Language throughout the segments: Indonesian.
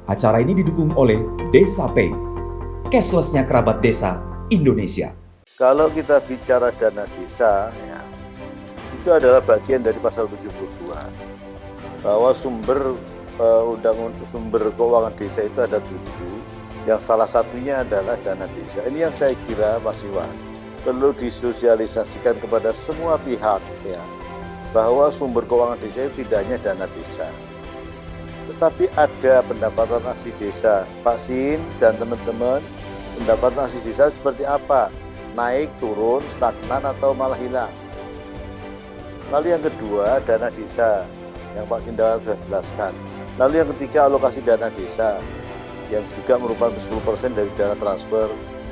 Acara ini didukung oleh Desa Pay, cashless-nya kerabat desa Indonesia. Kalau kita bicara dana desa, ya, itu adalah bagian dari pasal 72, bahwa sumber sumber keuangan desa itu ada 7, yang salah satunya adalah dana desa. Ini yang saya kira Mas Iwan perlu disosialisasikan kepada semua pihak, ya, bahwa sumber keuangan desa itu tidak hanya dana desa, tetapi ada pendapatan asli desa. Pak Sin dan teman-teman, pendapatan asli desa seperti apa? Naik, turun, stagnan, atau malah hilang? Lalu yang kedua, dana desa yang Pak Sindawa sudah jelaskan. Lalu yang ketiga, alokasi dana desa yang juga merupakan 10% dari dana transfer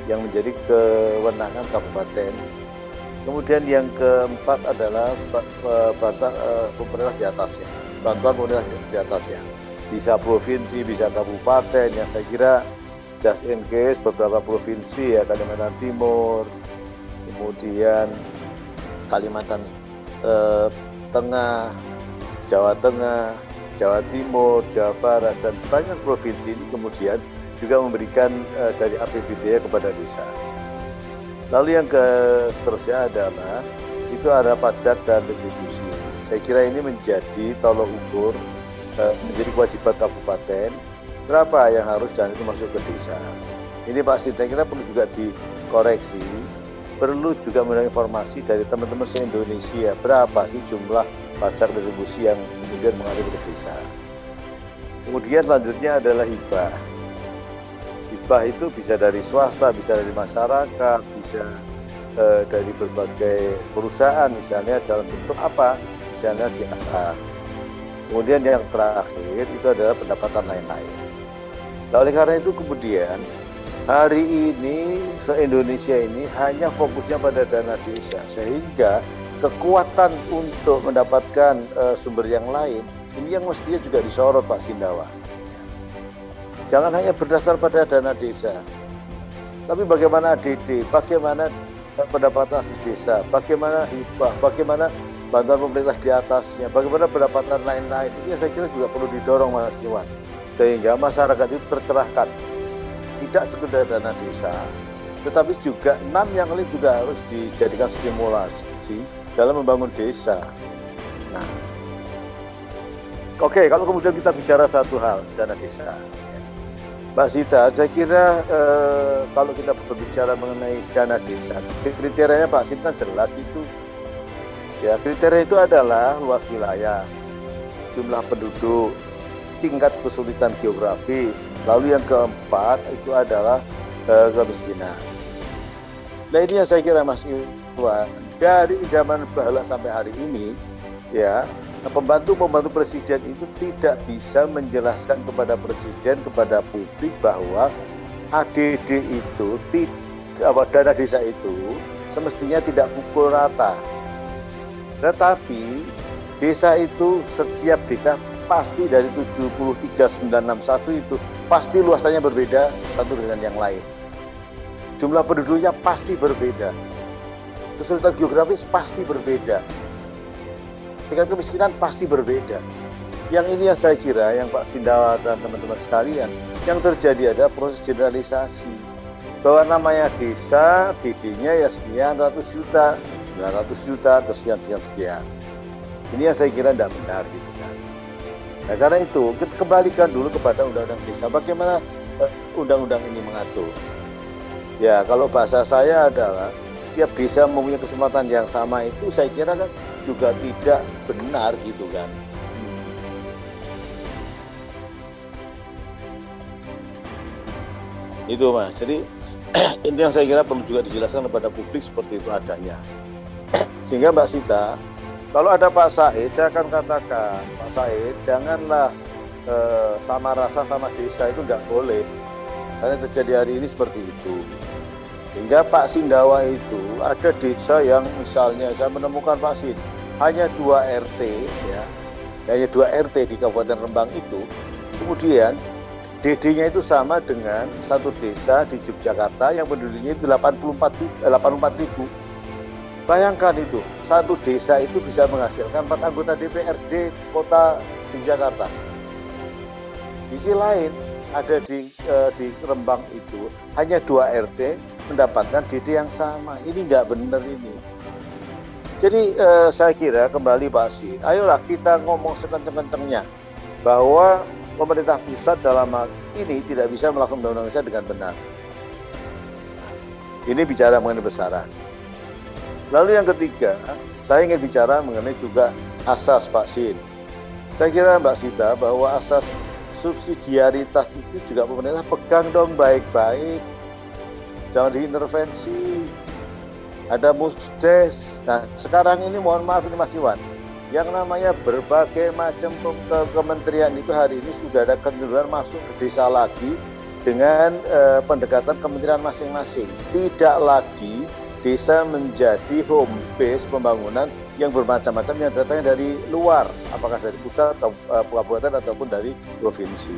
yang menjadi kewenangan kabupaten. Kemudian yang keempat adalah pemerintah di atasnya, bantuan pemerintah di atasnya. Bisa provinsi, bisa kabupaten, yang saya kira just in case beberapa provinsi, ya, Kalimantan Timur, kemudian Kalimantan Tengah, Jawa Tengah, Jawa Timur, Jawa Barat, dan banyak provinsi ini kemudian juga memberikan dari APBD kepada desa. Lalu yang seterusnya adalah itu ada pajak dan retribusi. Saya kira ini menjadi tolok ukur, menjadi kewajiban kabupaten, berapa yang harus dan itu masuk ke desa. Ini Pak Sin, saya kira perlu juga dikoreksi, perlu juga mendapat informasi dari teman-teman se-Indonesia, berapa sih jumlah pajak retribusi yang kemudian mengalir ke desa. Kemudian selanjutnya adalah hibah. Hibah itu bisa dari swasta, bisa dari masyarakat, bisa dari berbagai perusahaan, misalnya dalam bentuk apa? Misalnya CSR. Kemudian yang terakhir itu adalah pendapatan lain-lain. Nah, oleh karena itu kemudian hari ini se-Indonesia ini hanya fokusnya pada dana desa, sehingga kekuatan untuk mendapatkan sumber yang lain ini yang mestinya juga disorot Pak Sindawa. Jangan hanya berdasar pada dana desa, tapi bagaimana ADD, bagaimana pendapatan asli desa, bagaimana hibah, bagaimana bantuan pemerintah di atasnya, bagaimana pendapatan lain-lain. Ini saya kira juga perlu didorong Mas Iwan, sehingga masyarakat itu tercerahkan. Tidak sekedar dana desa, tetapi juga 6 yang lain juga harus dijadikan stimulasi dalam membangun desa. Nah, oke, kalau kemudian kita bicara satu hal, dana desa. Mbak Zita, saya kira kalau kita berbicara mengenai dana desa, kriterianya Pak Sin kan jelas itu. Ya, kriteria itu adalah luas wilayah, jumlah penduduk, tingkat kesulitan geografis. Lalu yang keempat itu adalah kemiskinan. Nah, ini yang saya kira Mas Iwan, dari zaman bahla sampai hari ini, ya, pembantu-pembantu presiden itu tidak bisa menjelaskan kepada presiden, kepada publik bahwa ADD itu, dana desa itu semestinya tidak pukul rata. Tetapi desa itu, setiap desa pasti dari 73.961 itu pasti luasannya berbeda satu dengan yang lain. Jumlah penduduknya pasti berbeda. Kesulitan geografis pasti berbeda. Tingkat kemiskinan pasti berbeda. Yang ini yang saya kira, yang Pak Sindawa dan teman-teman sekalian, yang terjadi ada proses generalisasi. Bahwa namanya desa, DD-nya ya sekian ratus juta, 900 juta, atau sekian. Ini yang saya kira tidak benar gitu kan. Nah, karena itu kita kembalikan dulu kepada undang-undang desa. Bagaimana undang-undang ini mengatur? Ya, kalau bahasa saya adalah tiap desa mempunyai kesempatan yang sama, itu saya kira kan juga tidak benar gitu kan. Itu Mas. Jadi ini yang saya kira perlu juga dijelaskan kepada publik seperti itu adanya. Sehingga Mbak Sita, kalau ada Pak Said, saya akan katakan, Pak Said, janganlah sama rasa sama desa, itu nggak boleh. Karena terjadi hari ini seperti itu. Sehingga Pak Sindawa itu ada desa yang misalnya saya menemukan Pak Sin, hanya 2 RT, ya, hanya 2 RT di Kabupaten Rembang itu, kemudian DD-nya itu sama dengan satu desa di Yogyakarta yang penduduknya itu 84 ribu. Bayangkan itu, satu desa itu bisa menghasilkan 4 anggota DPRD kota Yogyakarta. Di sisi lain, ada di Rembang itu hanya 2 RT mendapatkan DD yang sama. Ini nggak benar ini. Jadi saya kira kembali Pak Sin, ayolah kita ngomong sekenceng-kencengnya bahwa pemerintah pusat dalam hal ini tidak bisa melakukan undang-undang desa dengan benar. Ini bicara mengenai besaran. Lalu yang ketiga, saya ingin bicara mengenai juga asas Pak Sin. Saya kira Mbak Sita bahwa asas subsidiaritas itu juga pemerintah pegang dong baik-baik. Jangan diintervensi. Ada musdes. Nah sekarang ini mohon maaf ini Mas Iwan, yang namanya berbagai macam kementerian itu hari ini sudah ada kecenderungan masuk ke desa lagi dengan pendekatan kementerian masing-masing. Tidak lagi desa menjadi home base pembangunan yang bermacam-macam yang datangnya dari luar, apakah dari pusat atau kabupaten ataupun dari provinsi.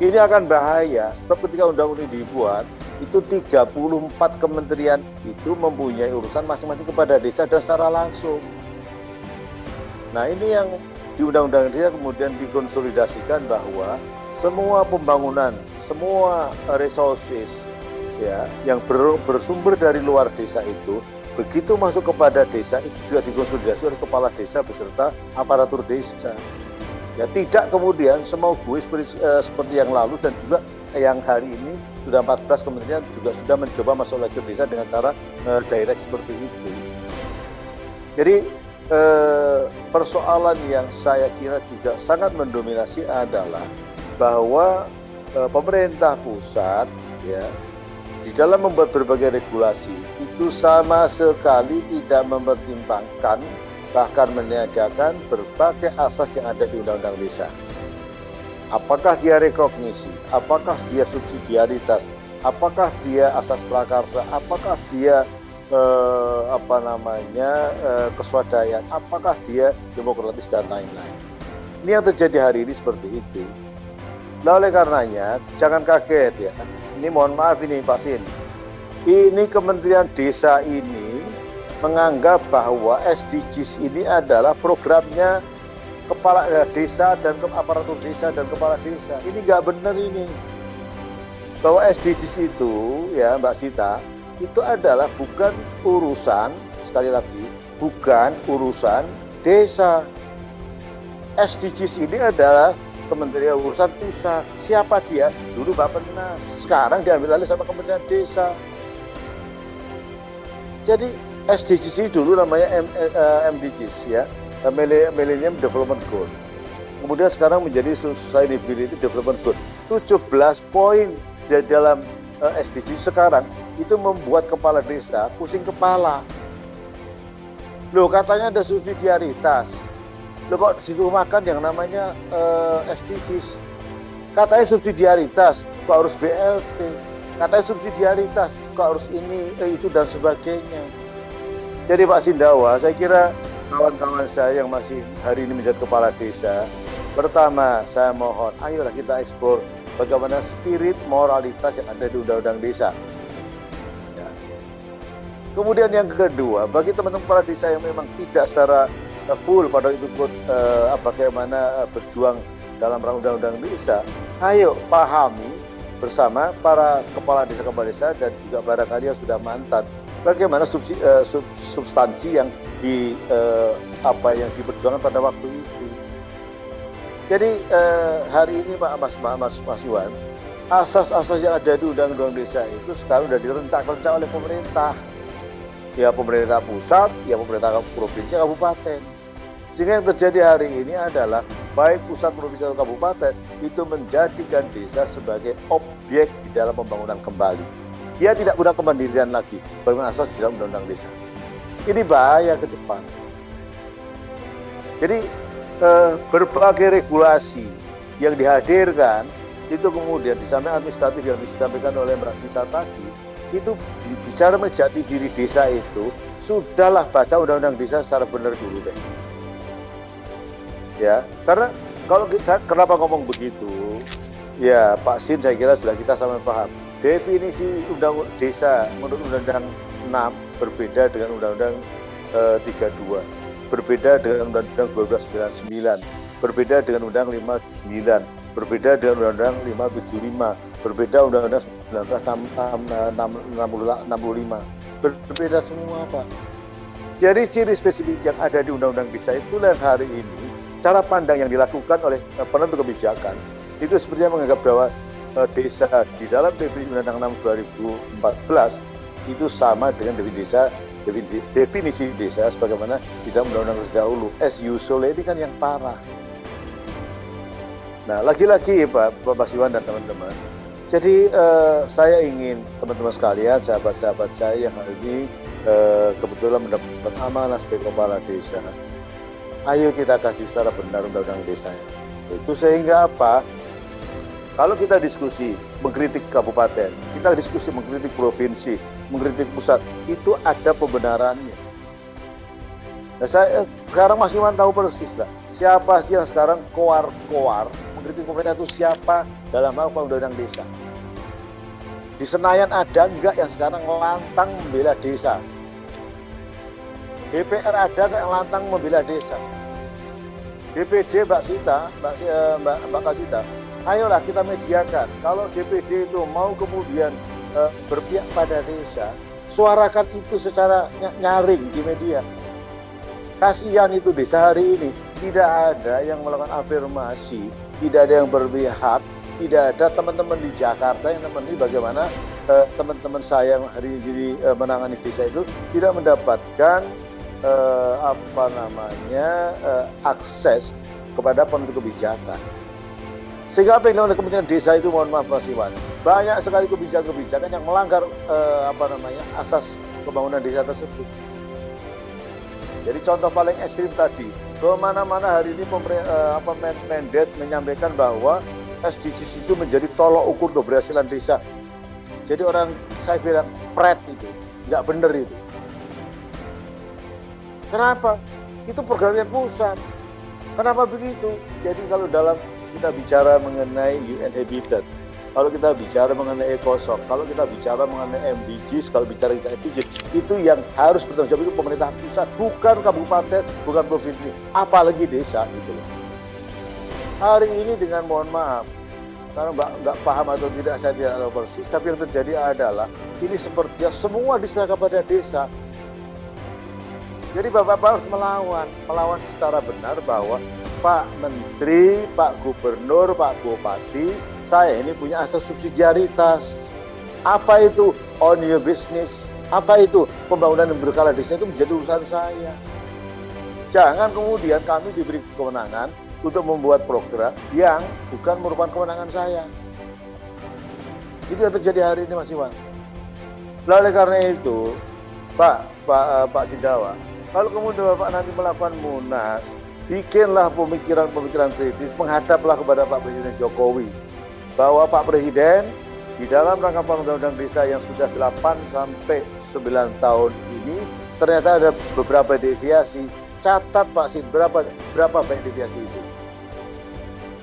Ini akan bahaya, sebab ketika undang-undang dibuat, itu 34 kementerian itu mempunyai urusan masing-masing kepada desa dan secara langsung. Nah ini yang di undang-undang desa kemudian dikonsolidasikan bahwa semua pembangunan, semua resources ya yang bersumber dari luar desa itu begitu masuk kepada desa itu juga dikonsolidasi oleh kepala desa beserta aparatur desa. Ya tidak kemudian semau gue seperti yang lalu dan juga yang hari ini sudah 14 kementerian juga sudah mencoba masuk lagi ke desa dengan cara direct seperti itu. Jadi persoalan yang saya kira juga sangat mendominasi adalah bahwa pemerintah pusat ya di dalam membuat berbagai regulasi itu sama sekali tidak mempertimbangkan bahkan meniadakan berbagai asas yang ada di Undang-Undang Desa. Apakah dia rekognisi, apakah dia subsidiaritas, apakah dia asas prakarsa, apakah dia keswadayaan, apakah dia demokratis dan lain-lain. Ini yang terjadi hari ini seperti itu. Nah oleh karenanya jangan kaget ya. Ini mohon maaf ini Pak Sin. Ini Kementerian Desa ini menganggap bahwa SDGs ini adalah programnya kepala desa dan aparatur desa dan kepala desa. Ini nggak benar ini. Bahwa SDGs itu ya Mbak Sita itu adalah bukan urusan, sekali lagi, bukan urusan desa. SDGs ini adalah Kementerian Urusan Pusat. Siapa dia? Dulu Bappenas. Sekarang diambil alih sama Kementerian Desa. Jadi SDGs dulu namanya MDGs ya, Millennium Development Goal. Kemudian sekarang menjadi Sustainability Development Goal. 17 poin di dalam SDGs sekarang itu membuat kepala desa pusing kepala. Loh katanya ada subsidiaritas. Loh kok di situ makan yang namanya SDGs. Katanya subsidiaritas, kok harus BLT. Katanya subsidiaritas, kok harus ini, itu dan sebagainya. Jadi Pak Sindawa, saya kira kawan-kawan saya yang masih hari ini menjadi kepala desa, pertama saya mohon, ayolah kita eksplor bagaimana spirit moralitas yang ada di Undang-Undang Desa. Ya. Kemudian yang kedua, bagi teman-teman kepala desa yang memang tidak secara full pada itu bagaimana berjuang dalam Undang-Undang Desa, ayo pahami bersama para kepala desa dan juga barangkali yang sudah mantan bagaimana substansi yang yang diperjuangkan pada waktu itu. Jadi hari ini Mas Iwan, asas-asas yang ada di Undang-Undang Desa itu sekarang sudah direncanakan oleh pemerintah. Ya pemerintah pusat, ya pemerintah provinsi, kabupaten. Sehingga yang terjadi hari ini adalah baik pusat, provinsi atau kabupaten itu menjadikan desa sebagai objek di dalam pembangunan kembali. Dia tidak punya kemandirian lagi, bagaimana asas di dalam Undang-Undang Desa. Ini bahaya ke depan. Jadi berbagai regulasi yang dihadirkan itu kemudian di samping administratif yang disampaikan oleh Mbak Sita tadi, itu bicara menjati diri desa itu sudahlah baca Undang-Undang Desa secara benar dulu deh. Ya, karena kalau kenapa ngomong begitu? Ya, Pak Sin saya kira sudah kita sama paham. Definisi Undang-Undang Desa menurut Undang-Undang 6 berbeda dengan Undang-Undang 32, berbeda dengan Undang-Undang 1299, berbeda dengan Undang-Undang 59, berbeda dengan Undang-Undang 575, berbeda Undang-Undang 1965, berbeda semua Pak. Jadi ciri spesifik yang ada di Undang-Undang Desa itulah yang hari ini cara pandang yang dilakukan oleh penentu kebijakan itu sepertinya menganggap bahwa desa di dalam Undang-Undang 6 2014 itu sama dengan definisi desa sebagaimana di dalam Undang-Undang terdahulu. As usual ini kan yang parah. Nah, lagi-lagi Pak Siwan dan teman-teman. Jadi saya ingin teman-teman sekalian, sahabat-sahabat saya yang hari ini kebetulan mendapat amanah sebagai kepala desa. Ayo kita kasih secara benar undang-undang desa. Itu sehingga apa? Kalau kita diskusi mengkritik kabupaten, kita diskusi mengkritik provinsi, mengkritik pusat, itu ada pembenarannya. Nah, saya sekarang Mas Iwan tahu persis lah, siapa sih yang sekarang koar-koar mengkritik pemerintah itu siapa dalam hal undang-undang desa. Di Senayan ada enggak yang sekarang lantang membela desa? DPR ada enggak yang lantang membela desa? DPD Mbak Kasita, ayolah kita mediakan. Kalau DPD itu mau kemudian berpihak pada desa, suarakan itu secara nyaring di media. Kasihan itu desa hari ini, tidak ada yang melakukan afirmasi, tidak ada yang berpihak, tidak ada teman-teman di Jakarta yang menemani bagaimana teman-teman saya yang hari ini menangani desa itu tidak mendapatkan akses kepada penentu kebijakan. Sehingga apa yang dilakukan oleh Kementerian Desa itu, mohon maaf Mas Iwan, banyak sekali kebijakan-kebijakan yang melanggar asas pembangunan desa tersebut. Jadi contoh paling ekstrim tadi, kemana-mana hari ini Mendet menyampaikan bahwa SDGs itu menjadi tolok ukur keberhasilan desa. Jadi saya bilang pret itu, nggak benar itu. Kenapa? Itu programnya pusat. Kenapa begitu? Jadi kalau kita bicara mengenai UN Habitat, kalau kita bicara mengenai ECOSOC, kalau kita bicara mengenai MDGs, kalau bicara SDGs, itu yang harus bertanggung jawab itu pemerintah pusat, bukan kabupaten, bukan provinsi, apalagi desa gitu loh. Hari ini dengan mohon maaf, karena nggak paham atau tidak, saya tidak tahu persis, tapi yang terjadi adalah ini sepertinya semua diserahkan pada desa. Jadi Bapak harus melawan secara benar bahwa Pak Menteri, Pak Gubernur, Pak Bupati, saya ini punya asas subsidiaritas. Apa itu on your business? Apa itu pembangunan yang berkala desa itu menjadi urusan saya. Jangan kemudian kami diberi kewenangan untuk membuat program yang bukan merupakan kewenangan saya. Itu yang terjadi hari ini Mas Iwan. Oleh karena itu, Pak Sindawa, kalau kemudian Bapak nanti melakukan munas, bikinlah pemikiran-pemikiran kritis, menghadaplah kepada Pak Presiden Jokowi. Bahwa Pak Presiden di dalam rangka undang-undang desa yang sudah 8 sampai 9 tahun ini, ternyata ada beberapa deviasi. Catat Pak Sin, berapa banyak deviasi itu?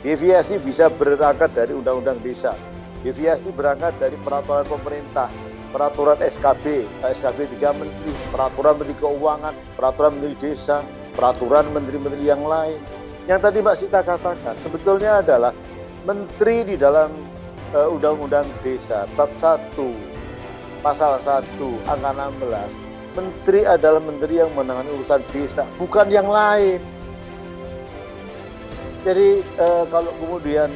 Deviasi bisa berangkat dari undang-undang desa. Deviasi berangkat dari peraturan pemerintah, peraturan SKB 3 Menteri, peraturan Menteri Keuangan, peraturan Menteri Desa, peraturan menteri-menteri yang lain. Yang tadi Mbak Sita katakan sebetulnya adalah menteri di dalam Undang-Undang Desa bab 1 pasal 1 angka 16. Menteri adalah menteri yang menangani urusan desa, bukan yang lain. Jadi kalau kemudian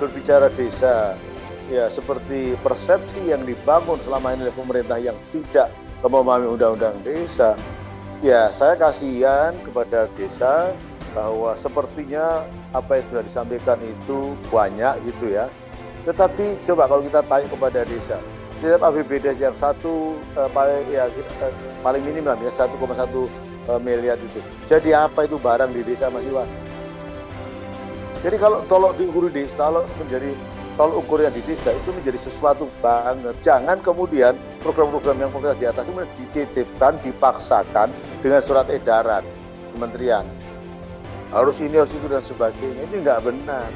berbicara desa, ya seperti persepsi yang dibangun selama ini oleh pemerintah yang tidak memahami undang-undang desa, ya saya kasihan kepada desa bahwa sepertinya apa yang sudah disampaikan itu banyak gitu ya. Tetapi coba kalau kita tanya kepada desa, setiap APBD yang paling minim lah ya 1,1 miliar itu. Jadi apa itu barang di desa Mas Iwan? Jadi kalau tolok diukur di desa, kalau menjadi tolok ukurnya di desa itu menjadi sesuatu banget. Jangan kemudian program-program yang fokus di atas itu dititipkan, dipaksakan dengan surat edaran kementerian. Harus ini, harus itu dan sebagainya. Itu nggak benar.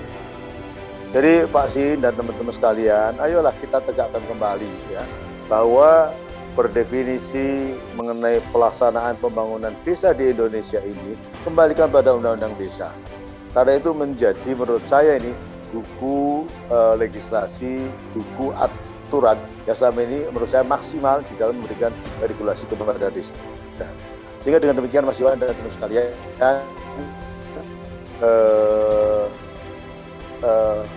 Jadi Pak Sin dan teman-teman sekalian, ayolah kita tegakkan kembali ya bahwa berdefinisi mengenai pelaksanaan pembangunan desa di Indonesia ini kembalikan pada undang-undang desa. Karena itu menjadi menurut saya ini buku legislasi, buku aturan yang selama ini menurut saya maksimal di dalam memberikan regulasi kepada desa. Sehingga dengan demikian Mas Iwan dan teman sekalian,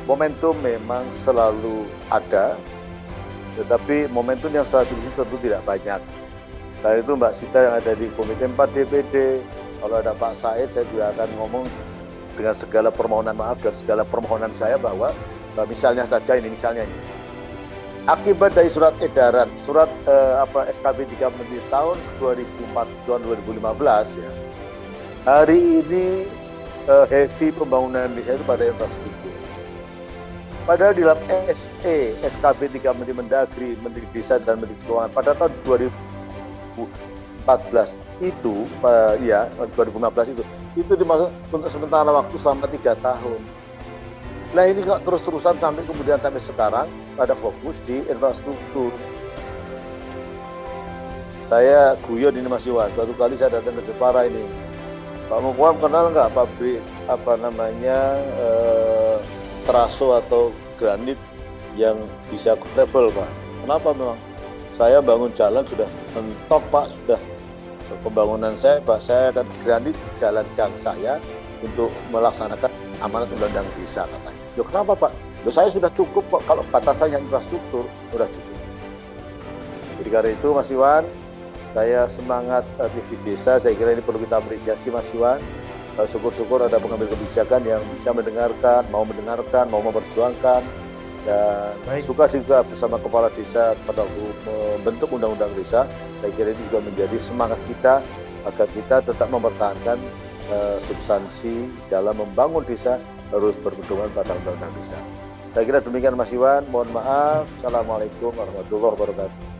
momentum memang selalu ada, tetapi momentum yang strategis tentu tidak banyak. Karena itu Mbak Sita yang ada di Komite 4 DPD, kalau ada Pak Said, saya juga akan ngomong dengan segala permohonan maaf dan segala permohonan saya bahwa misalnya saja ini, akibat dari surat edaran, surat SKB 3 Menteri tahun 2015 ya, hari ini heavy pembangunan desa itu pada infrastruktur. Padahal di dalam SKB 3 Menteri Mendagri, Menteri Desa dan Menteri Keuangan pada tahun 2014 itu, 2015 itu dimaksud untuk sementara waktu selama 3 tahun. Nah ini kok terus-terusan sampai sekarang pada fokus di infrastruktur. Saya guyon ini Mas Iwan, suatu kali saya datang ke Jepara ini, Pak Mukwam kenal nggak pabrik teraso atau granit yang bisa travel Pak? Kenapa memang? Saya bangun jalan sudah mentok Pak, sudah pembangunan saya Pak, saya akan granit jalan gang saya untuk melaksanakan amanat undang-undang desa katanya. Loh kenapa Pak? Loh saya sudah cukup Pak, kalau batasannya infrastruktur sudah cukup. Jadi karena itu Mas Iwan, saya semangat TV desa, saya kira ini perlu kita apresiasi Mas Iwan. Syukur-syukur ada pengambil kebijakan yang bisa mendengarkan, mau memperjuangkan, dan suka juga bersama kepala desa pada membentuk undang-undang desa. Saya kira ini juga menjadi semangat kita agar kita tetap mempertahankan substansi dalam membangun desa harus berpedoman pada undang-undang desa. Saya kira demikian Mas Iwan, mohon maaf. Assalamualaikum warahmatullahi wabarakatuh.